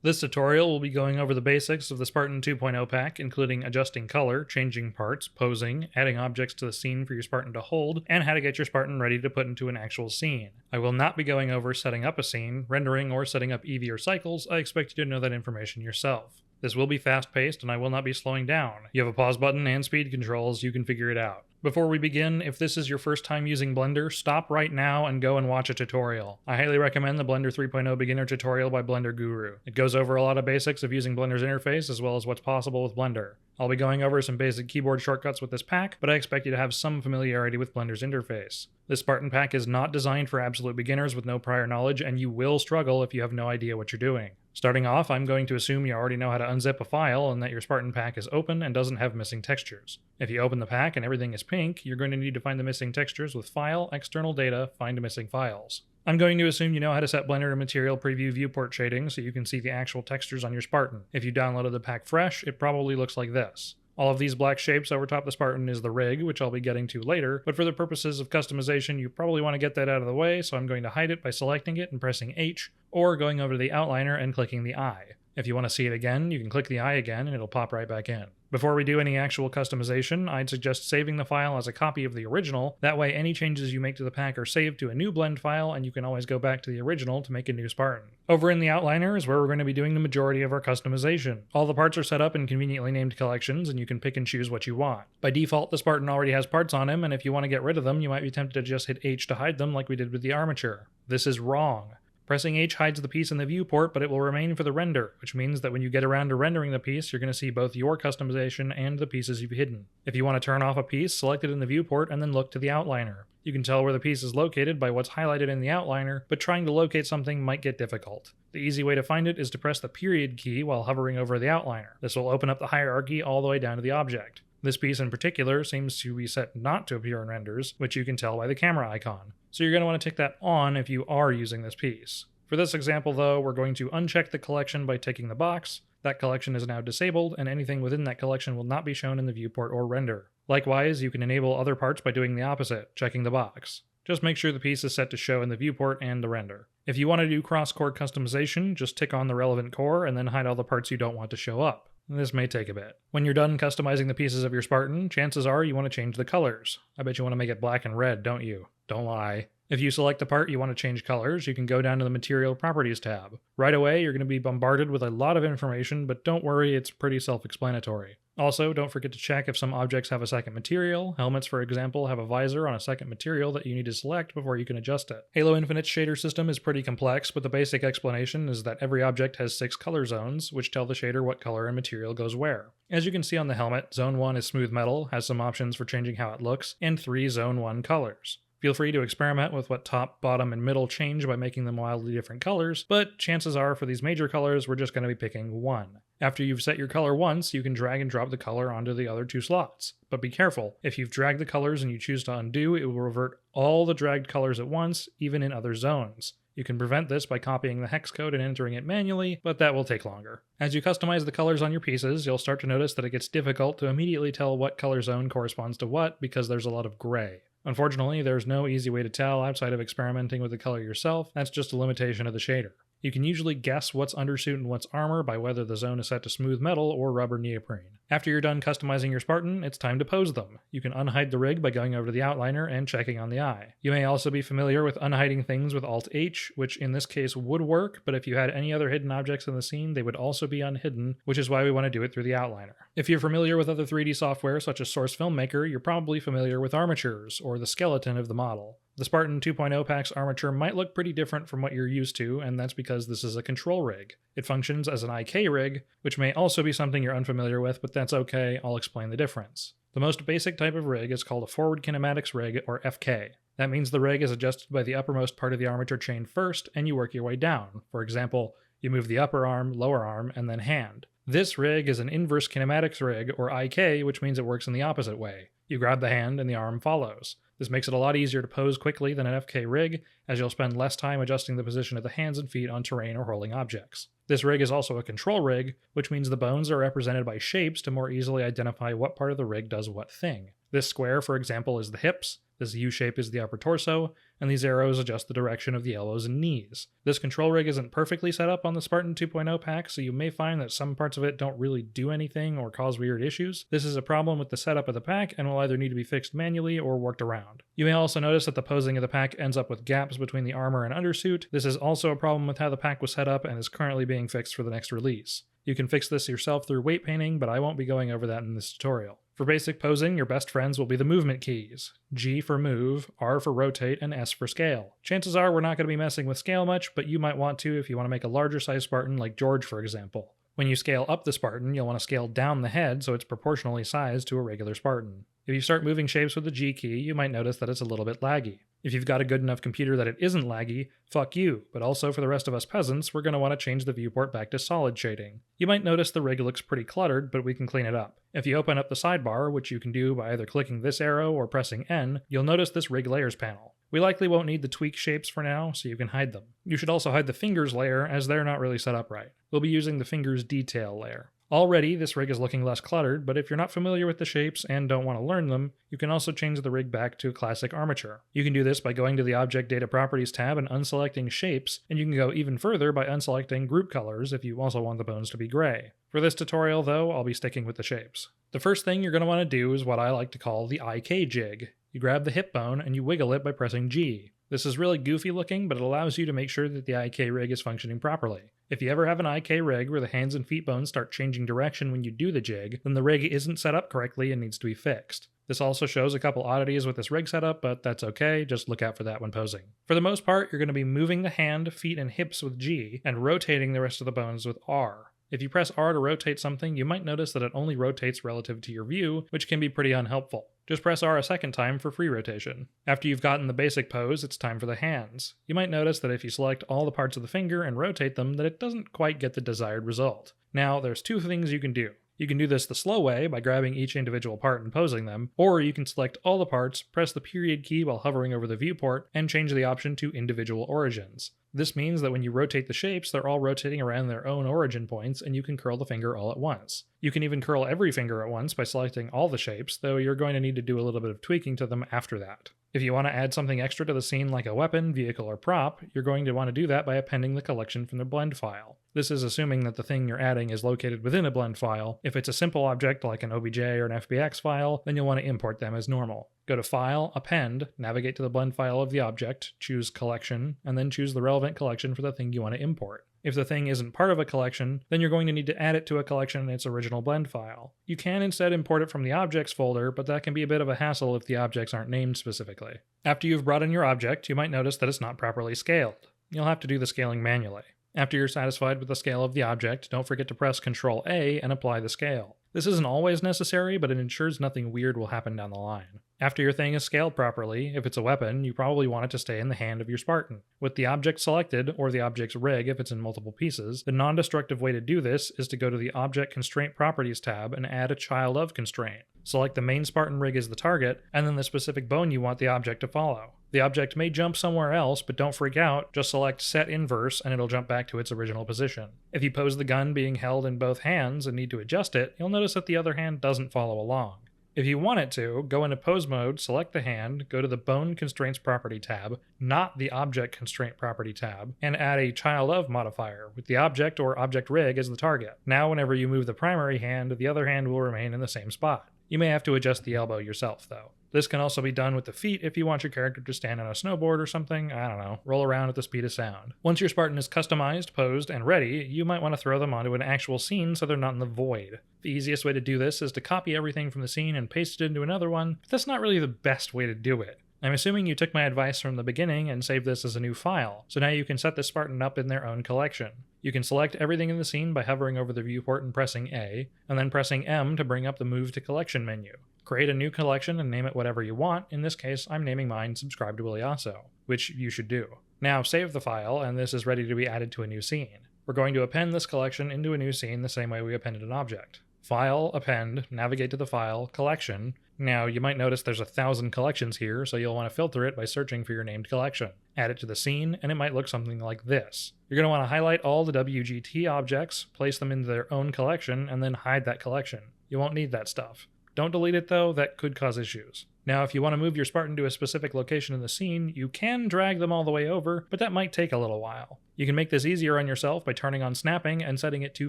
This tutorial will be going over the basics of the Spartan 2.0 pack, including adjusting color, changing parts, posing, adding objects to the scene for your Spartan to hold, and how to get your Spartan ready to put into an actual scene. I will not be going over setting up a scene, rendering, or setting up EV or cycles. I expect you to know that information yourself. This will be fast-paced, and I will not be slowing down. You have a pause button and speed controls, you can figure it out. Before we begin, if this is your first time using Blender, stop right now and go and watch a tutorial. I highly recommend the Blender 3.0 beginner tutorial by Blender Guru. It goes over a lot of basics of using Blender's interface as well as what's possible with Blender. I'll be going over some basic keyboard shortcuts with this pack, but I expect you to have some familiarity with Blender's interface. This Spartan pack is not designed for absolute beginners with no prior knowledge, and you will struggle if you have no idea what you're doing. Starting off, I'm going to assume you already know how to unzip a file and that your Spartan pack is open and doesn't have missing textures. If you open the pack and everything is pink, you're going to need to find the missing textures with File, External Data, Find Missing Files. I'm going to assume you know how to set Blender to Material Preview Viewport shading so you can see the actual textures on your Spartan. If you downloaded the pack fresh, it probably looks like this. All of these black shapes over top the Spartan is the rig, which I'll be getting to later, but for the purposes of customization, you probably want to get that out of the way, so I'm going to hide it by selecting it and pressing H, or going over to the outliner and clicking the eye. If you want to see it again, you can click the eye again and it'll pop right back in. Before we do any actual customization, I'd suggest saving the file as a copy of the original. That way any changes you make to the pack are saved to a new blend file and you can always go back to the original to make a new Spartan. Over in the outliner is where we're going to be doing the majority of our customization. All the parts are set up in conveniently named collections and you can pick and choose what you want. By default, the Spartan already has parts on him, and if you want to get rid of them, you might be tempted to just hit H to hide them like we did with the armature. This is wrong. Pressing H hides the piece in the viewport, but it will remain for the render, which means that when you get around to rendering the piece, you're going to see both your customization and the pieces you've hidden. If you want to turn off a piece, select it in the viewport and then look to the outliner. You can tell where the piece is located by what's highlighted in the outliner, but trying to locate something might get difficult. The easy way to find it is to press the period key while hovering over the outliner. This will open up the hierarchy all the way down to the object. This piece in particular seems to be set not to appear in renders, which you can tell by the camera icon. So you're going to want to tick that on if you are using this piece. For this example though, we're going to uncheck the collection by ticking the box. That collection is now disabled, and anything within that collection will not be shown in the viewport or render. Likewise, you can enable other parts by doing the opposite, checking the box. Just make sure the piece is set to show in the viewport and the render. If you want to do cross-core customization, just tick on the relevant core and then hide all the parts you don't want to show up. This may take a bit. When you're done customizing the pieces of your Spartan, chances are you want to change the colors. I bet you want to make it black and red, don't you? Don't lie. If you select the part you want to change colors, you can go down to the Material Properties tab. Right away, you're going to be bombarded with a lot of information, but don't worry, it's pretty self-explanatory. Also, don't forget to check if some objects have a second material. Helmets, for example, have a visor on a second material that you need to select before you can adjust it. Halo Infinite's shader system is pretty complex, but the basic explanation is that every object has 6 color zones, which tell the shader what color and material goes where. As you can see on the helmet, Zone 1 is smooth metal, has some options for changing how it looks, and 3 Zone 1 colors. Feel free to experiment with what top, bottom, and middle change by making them wildly different colors, but chances are for these major colors, we're just going to be picking one. After you've set your color once, you can drag and drop the color onto the other 2 slots. But be careful, if you've dragged the colors and you choose to undo, it will revert all the dragged colors at once, even in other zones. You can prevent this by copying the hex code and entering it manually, but that will take longer. As you customize the colors on your pieces, you'll start to notice that it gets difficult to immediately tell what color zone corresponds to what because there's a lot of gray. Unfortunately, there's no easy way to tell outside of experimenting with the color yourself. That's just a limitation of the shader. You can usually guess what's undersuit and what's armor by whether the zone is set to smooth metal or rubber neoprene. After you're done customizing your Spartan, it's time to pose them. You can unhide the rig by going over to the outliner and checking on the eye. You may also be familiar with unhiding things with Alt-H, which in this case would work, but if you had any other hidden objects in the scene, they would also be unhidden, which is why we want to do it through the outliner. If you're familiar with other 3D software such as Source Filmmaker, you're probably familiar with armatures, or the skeleton of the model. The Spartan 2.0 pack's armature might look pretty different from what you're used to, and that's because this is a control rig. It functions as an IK rig, which may also be something you're unfamiliar with, but that's okay, I'll explain the difference. The most basic type of rig is called a forward kinematics rig, or FK. That means the rig is adjusted by the uppermost part of the armature chain first, and you work your way down. For example, you move the upper arm, lower arm, and then hand. This rig is an inverse kinematics rig, or IK, which means it works in the opposite way. You grab the hand and the arm follows. This makes it a lot easier to pose quickly than an FK rig, as you'll spend less time adjusting the position of the hands and feet on terrain or holding objects. This rig is also a control rig, which means the bones are represented by shapes to more easily identify what part of the rig does what thing. This square, for example, is the hips, This U shape is the upper torso, and these arrows adjust the direction of the elbows and knees. This control rig isn't perfectly set up on the Spartan 2.0 pack, so you may find that some parts of it don't really do anything or cause weird issues. This is a problem with the setup of the pack and will either need to be fixed manually or worked around. You may also notice that the posing of the pack ends up with gaps between the armor and undersuit. This is also a problem with how the pack was set up and is currently being fixed for the next release. You can fix this yourself through weight painting, but I won't be going over that in this tutorial. For basic posing, your best friends will be the movement keys. G for move, R for rotate, and S for scale. Chances are we're not going to be messing with scale much, but you might want to if you want to make a larger size Spartan like George, for example. When you scale up the Spartan, you'll want to scale down the head so it's proportionally sized to a regular Spartan. If you start moving shapes with the G key, you might notice that it's a little bit laggy. If you've got a good enough computer that it isn't laggy, fuck you, but also for the rest of us peasants, we're going to want to change the viewport back to solid shading. You might notice the rig looks pretty cluttered, but we can clean it up. If you open up the sidebar, which you can do by either clicking this arrow or pressing N, you'll notice this rig layers panel. We likely won't need the tweak shapes for now, so you can hide them. You should also hide the fingers layer, as they're not really set up right. We'll be using the fingers detail layer. Already, this rig is looking less cluttered, but if you're not familiar with the shapes and don't want to learn them, you can also change the rig back to classic armature. You can do this by going to the Object Data Properties tab and unselecting Shapes, and you can go even further by unselecting Group Colors if you also want the bones to be gray. For this tutorial, though, I'll be sticking with the shapes. The first thing you're going to want to do is what I like to call the IK jig. You grab the hip bone and you wiggle it by pressing G. This is really goofy looking, but it allows you to make sure that the IK rig is functioning properly. If you ever have an IK rig where the hands and feet bones start changing direction when you do the jig, then the rig isn't set up correctly and needs to be fixed. This also shows a couple oddities with this rig setup, but that's okay, just look out for that when posing. For the most part, you're going to be moving the hand, feet, and hips with G, and rotating the rest of the bones with R. If you press R to rotate something, you might notice that it only rotates relative to your view, which can be pretty unhelpful. Just press R a second time for free rotation. After you've gotten the basic pose, it's time for the hands. You might notice that if you select all the parts of the finger and rotate them, that it doesn't quite get the desired result. Now, there's two things you can do. You can do this the slow way by grabbing each individual part and posing them, or you can select all the parts, press the period key while hovering over the viewport, and change the option to individual origins. This means that when you rotate the shapes, they're all rotating around their own origin points, and you can curl the finger all at once. You can even curl every finger at once by selecting all the shapes, though you're going to need to do a little bit of tweaking to them after that. If you want to add something extra to the scene like a weapon, vehicle, or prop, you're going to want to do that by appending the collection from the blend file. This is assuming that the thing you're adding is located within a blend file. If it's a simple object like an OBJ or an FBX file, then you'll want to import them as normal. Go to File, Append, navigate to the blend file of the object, choose Collection, and then choose the relevant collection for the thing you want to import. If the thing isn't part of a collection, then you're going to need to add it to a collection in its original blend file. You can instead import it from the Objects folder, but that can be a bit of a hassle if the objects aren't named specifically. After you've brought in your object, you might notice that it's not properly scaled. You'll have to do the scaling manually. After you're satisfied with the scale of the object, don't forget to press Ctrl-A and apply the scale. This isn't always necessary, but it ensures nothing weird will happen down the line. After your thing is scaled properly, if it's a weapon, you probably want it to stay in the hand of your Spartan. With the object selected, or the object's rig if it's in multiple pieces, the non-destructive way to do this is to go to the Object Constraint Properties tab and add a child of constraint. Select the main Spartan rig as the target, and then the specific bone you want the object to follow. The object may jump somewhere else, but don't freak out, just select Set Inverse and it'll jump back to its original position. If you pose the gun being held in both hands and need to adjust it, you'll notice that the other hand doesn't follow along. If you want it to, go into Pose Mode, select the hand, go to the Bone Constraints Property tab, not the Object Constraint Property tab, and add a Child of modifier with the object or object rig as the target. Now whenever you move the primary hand, the other hand will remain in the same spot. You may have to adjust the elbow yourself, though. This can also be done with the feet if you want your character to stand on a snowboard or something, I don't know, roll around at the speed of sound. Once your Spartan is customized, posed, and ready, you might want to throw them onto an actual scene so they're not in the void. The easiest way to do this is to copy everything from the scene and paste it into another one, but that's not really the best way to do it. I'm assuming you took my advice from the beginning and saved this as a new file, so now you can set the Spartan up in their own collection. You can select everything in the scene by hovering over the viewport and pressing A, and then pressing M to bring up the Move to Collection menu. Create a new collection and name it whatever you want. In this case, I'm naming mine Subscribe to Williasso, which you should do. Now save the file, and this is ready to be added to a new scene. We're going to append this collection into a new scene the same way we appended an object. File, Append, navigate to the file, Collection. Now, you might notice there's 1,000 collections here, so you'll want to filter it by searching for your named collection. Add it to the scene, and it might look something like this. You're going to want to highlight all the WGT objects, place them into their own collection, and then hide that collection. You won't need that stuff. Don't delete it though, that could cause issues. Now, if you want to move your Spartan to a specific location in the scene, you can drag them all the way over, but that might take a little while. You can make this easier on yourself by turning on snapping and setting it to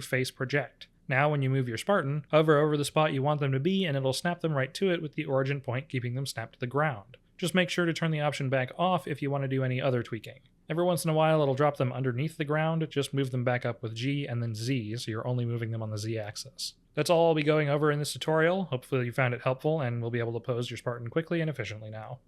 face project. Now, when you move your Spartan, hover over the spot you want them to be and it'll snap them right to it with the origin point keeping them snapped to the ground. Just make sure to turn the option back off if you want to do any other tweaking. Every once in a while it'll drop them underneath the ground, just move them back up with G and then Z, so you're only moving them on the Z axis. That's all I'll be going over in this tutorial. Hopefully you found it helpful and will be able to pose your Spartan quickly and efficiently now.